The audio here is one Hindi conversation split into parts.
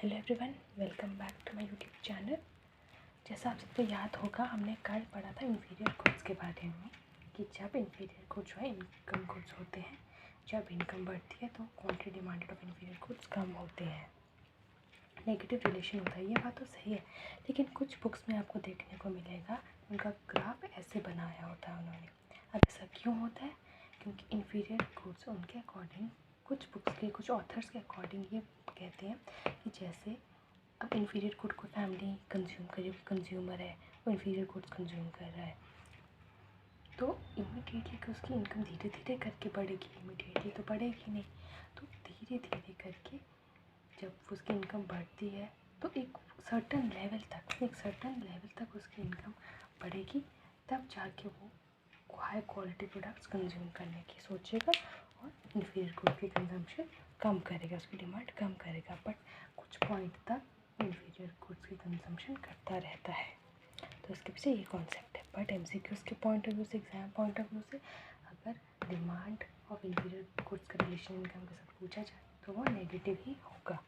Hello everyone, welcome back to my YouTube channel. जैसा आप सबको याद होगा, हमने कल पढ़ा था इन्फीरियर गुड्स के बारे में कि जब इन्फीरियर गुड्स जो है इनकम गुड्स होते हैं, जब इनकम बढ़ती है तो quantity demanded of inferior goods कम होते हैं, नेगेटिव रिलेशन होता है। ये बात तो सही है, लेकिन कुछ बुक्स में आपको देखने को मिलेगा उनका ग्राफ ऐसे बनाया होता है उन्होंने। अब ऐसा क्यों होता है? क्योंकि इन्फीरियर गुड्स उनके अकॉर्डिंग, कुछ बुक्स के कुछ ऑथर्स के अकॉर्डिंग ये कहते हैं कि जैसे अब इन्फीरियर गुड को फैमिली कंज्यूम करे, कंज्यूमर है, वो इन्फीरियर गुड्स कंज्यूम कर रहा है, तो इमीडिएटली कि उसकी इनकम धीरे धीरे करके बढ़ेगी, इमीडिएटली तो बढ़ेगी नहीं, तो धीरे धीरे करके जब उसकी इनकम बढ़ती है तो एक सर्टन लेवल तक उसकी इनकम बढ़ेगी, तब जाके वो हाई क्वालिटी प्रोडक्ट्स कंज्यूम करने की सोचेगा और इन्फीरियर गुड की कंजम्पशन कम करेगा, उसकी डिमांड कम करेगा। बट कुछ पॉइंट तक इन्फीरियर गुड्स की कंजम्पशन करता रहता है। तो इसके पीछे ये कॉन्सेप्ट है। बट एमसीक्यूज के पॉइंट ऑफ व्यू से, एग्जाम पॉइंट ऑफ व्यू से, अगर डिमांड ऑफ इन्फीरियर गुड्स का रिलेशन इनकम के साथ पूछा जाए तो वो नेगेटिव ही होगा।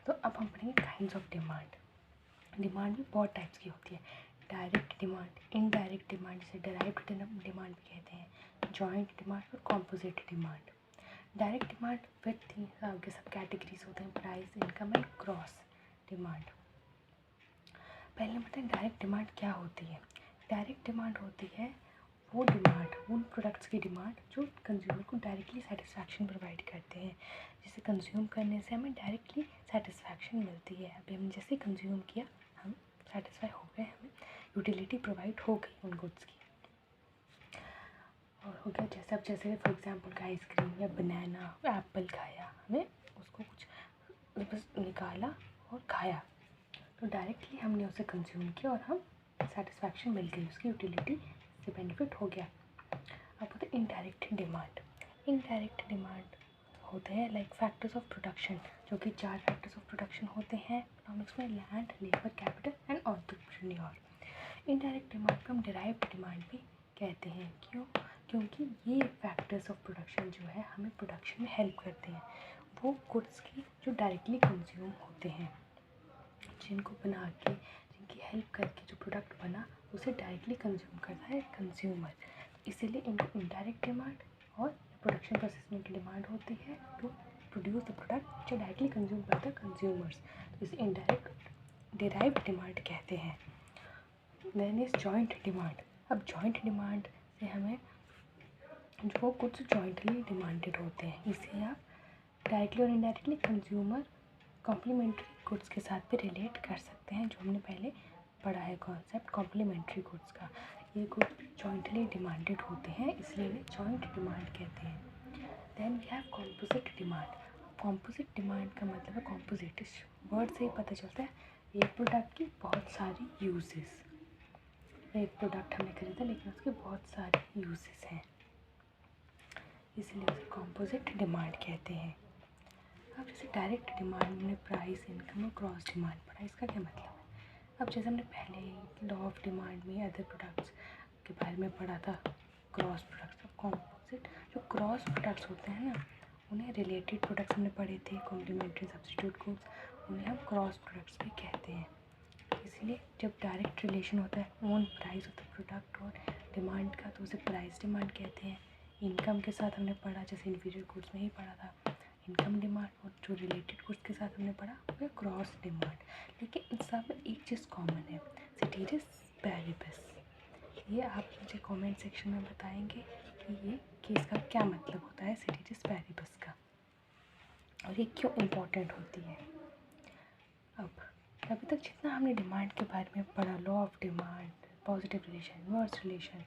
तो अब हम पढ़ेंगे काइंड्स ऑफ डिमांड। डिमांड भी बहुत टाइप्स की होती है। डायरेक्ट डिमांड, इनडायरेक्ट डिमांड, जिसे डेराइव्ड डिमांड भी कहते हैं, जॉइंट डिमांड और composite demand. Direct demand with आगे सब कैटेगरीज होते हैं, price, income and cross demand. पहले बताएं डायरेक्ट डिमांड क्या होती है। डायरेक्ट डिमांड होती है वो डिमांड, उन प्रोडक्ट्स की डिमांड जो कंज्यूमर को डायरेक्टली सेटिस्फैक्शन प्रोवाइड करते हैं, जिसे कंज्यूम करने से हमें डायरेक्टली सेटिस्फैक्शन मिलती है। अभी हमने जैसे कंज्यूम किया, हम सेटिस्फाई हो गए, हमें यूटिलिटी प्रोवाइड हो गई उन गुड्स की। और हो गया जैसे अब जैसे फॉर एग्जांपल आइसक्रीम या बनाना, एप्पल खाया, हमें उसको कुछ बस निकाला और खाया, तो डायरेक्टली हमने उसे कंज्यूम किया और हम सेटिस्फैक्शन मिल गई, उसकी यूटिलिटी से बेनिफिट हो गया। अब होता है इनडायरेक्ट डिमांड। इनडायरेक्ट डिमांड होते हैं लाइक फैक्टर्स ऑफ प्रोडक्शन, जो कि 4 फैक्टर्स ऑफ प्रोडक्शन होते हैं इकोनॉमिक्स में: land, labour, capital and entrepreneur. Indirect demand को हम डिराइव्ड डिमांड भी कहते हैं। क्यों? क्योंकि ये फैक्टर्स ऑफ प्रोडक्शन जो है हमें प्रोडक्शन में हेल्प करते हैं। वो गुड्स की जो डायरेक्टली कंज्यूम होते हैं, जिनको बना के, जिनकी हेल्प करके जो प्रोडक्ट बना, उसे डायरेक्टली कंज्यूम करता है कंज्यूमर। इसीलिए इनको इनडायरेक्ट डिमांड और प्रोडक्शन प्रोसेस में डिमांड होती है टू प्रोड्यूस द प्रोडक्ट जो डायरेक्टली कंज्यूम करता है कंज्यूमर्स, तो इसे इनडायरेक्ट डिराइव्ड डिमांड कहते हैं। Then is joint demand. अब जॉइंट डिमांड से हमें जो कुछ जॉइंटली डिमांडेड होते हैं, इसे आप डायरेक्टली और इनडायरेक्टली कंज्यूमर कॉम्प्लीमेंट्री गुड्स के साथ भी रिलेट कर सकते हैं, जो हमने पहले पढ़ा है कॉन्सेप्ट कॉम्प्लीमेंट्री गुड्स का। ये गुड जॉइंटली डिमांडेड होते हैं, इसलिए इन्हें जॉइंट डिमांड कहते हैं। Then we have composite demand. Composite demand का मतलब है कॉम्पोजिट, इस वर्ड से ही पता चलता है एक प्रोडक्ट की बहुत सारी यूजेस। एक प्रोडक्ट हमने खरीदा लेकिन उसके बहुत सारे यूजेस हैं, इसलिए उसे कॉम्पोजिट डिमांड कहते हैं। अब जैसे डायरेक्ट डिमांड में प्राइस, इनकम और क्रॉस डिमांड पढ़ा, इसका क्या मतलब है? अब जैसे हमने पहले लॉ ऑफ डिमांड में अदर प्रोडक्ट्स के बारे में पढ़ा था, क्रॉस प्रोडक्ट्स। अब कॉम्पोजिट जो क्रॉस प्रोडक्ट्स होते हैं ना, उन्हें रिलेटेड प्रोडक्ट्स हमने पढ़े थे, कॉम्प्लीमेंट्री, सब्स्टिट्यूट गुड्स, उन्हें हम क्रॉस प्रोडक्ट्स भी कहते हैं। इसलिए जब डायरेक्ट रिलेशन होता है on price of the product और डिमांड का, तो उसे प्राइस डिमांड कहते हैं। इनकम के साथ हमने पढ़ा, जैसे इन्फीरियर गुड्स में ही पढ़ा था, इनकम डिमांड, और जो रिलेटेड गुड्स के साथ हमने पढ़ा वो क्रॉस डिमांड। लेकिन इन सब में एक चीज़ कॉमन है, ceteris paribus। ये आप मुझे कमेंट सेक्शन में बताएंगे कि इसका क्या मतलब होता है ceteris paribus का, और ये क्यों इम्पोर्टेंट होती है। अब अभी तक जितना हमने डिमांड के बारे में पढ़ा, law of demand, positive relation, inverse relation,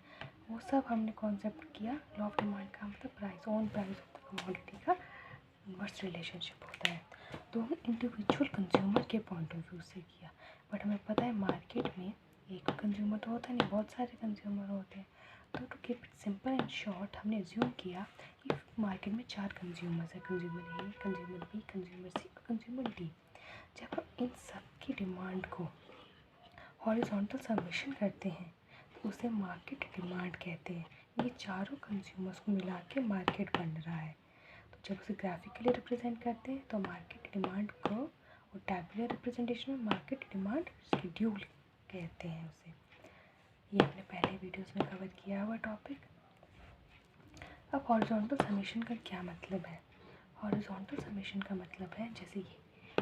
वो सब हमने कॉन्सेप्ट किया। लॉ ऑफ डिमांड का मतलब price, on price of the commodity का इनवर्स रिलेशनशिप होता है, तो हम इंडिविजुअल कंज्यूमर के पॉइंट ऑफ व्यू से किया। बट हमें पता है मार्केट में एक कंज्यूमर तो होता नहीं, बहुत सारे कंज्यूमर होते हैं। तो to keep it simple and short, हमने एज्यूम किया कि मार्केट में 4 कंज्यूमर्स हैं, consumer A, consumer B, consumer C और कंज्यूमर डी। जब हम इन सब की डिमांड को हॉरिजॉन्टल सबमिशन करते हैं तो उसे मार्केट डिमांड कहते हैं। ये चारों कंज्यूमर्स को मिला के मार्केट बन रहा है। तो जब उसे ग्राफिकली रिप्रेजेंट करते हैं तो मार्केट डिमांड कर्व, और टैबुलर रिप्रेजेंटेशन में मार्केट डिमांड शेड्यूल कहते हैं उसे। ये हमने पहले वीडियोस में कवर किया हुआ टॉपिक। अब हॉरिजॉन्टल समेशन का क्या मतलब है? हॉरिजॉन्टल समेशन का मतलब है जैसे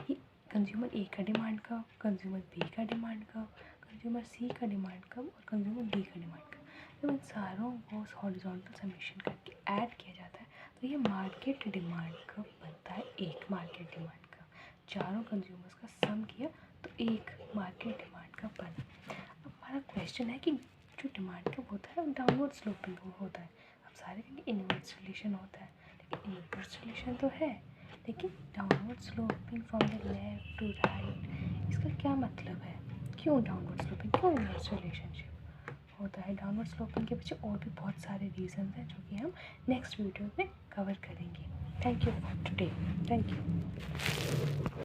ये कंज्यूमर ए का डिमांड कर्व, कंज्यूमर बी का डिमांड कर्व, कंज्यूमर सी का डिमांड कर्व और कंज्यूमर डी का डिमांड कर्व, जब इन सारों को हॉरिजॉन्टल समेशन करके ऐड किया जाता है तो ये मार्केट डिमांड कर्व बनता है, एक मार्केट डिमांड कर्व। चारों कंज्यूमर्स का सम किया तो एक मार्केट डिमांड कर्व बना। अब हमारा क्वेश्चन है कि जो डिमांड कर्व होता है डाउनवर्ड स्लोपिंग होता है। अब सारे कहेंगे इनवर्स रिलेशन होता है, लेकिन इनवर्स रिलेशन तो है, लेकिन downward sloping from the left to right, इसका क्या मतलब है? क्यों डाउनवर्ड स्लोपिंग, क्यों इनवर्स रिलेशनशिप होता है? डाउनवर्ड स्लोपिंग के पीछे और भी बहुत सारे रीज़न हैं जो कि हम नेक्स्ट वीडियो में कवर करेंगे। Thank you for today. Thank you.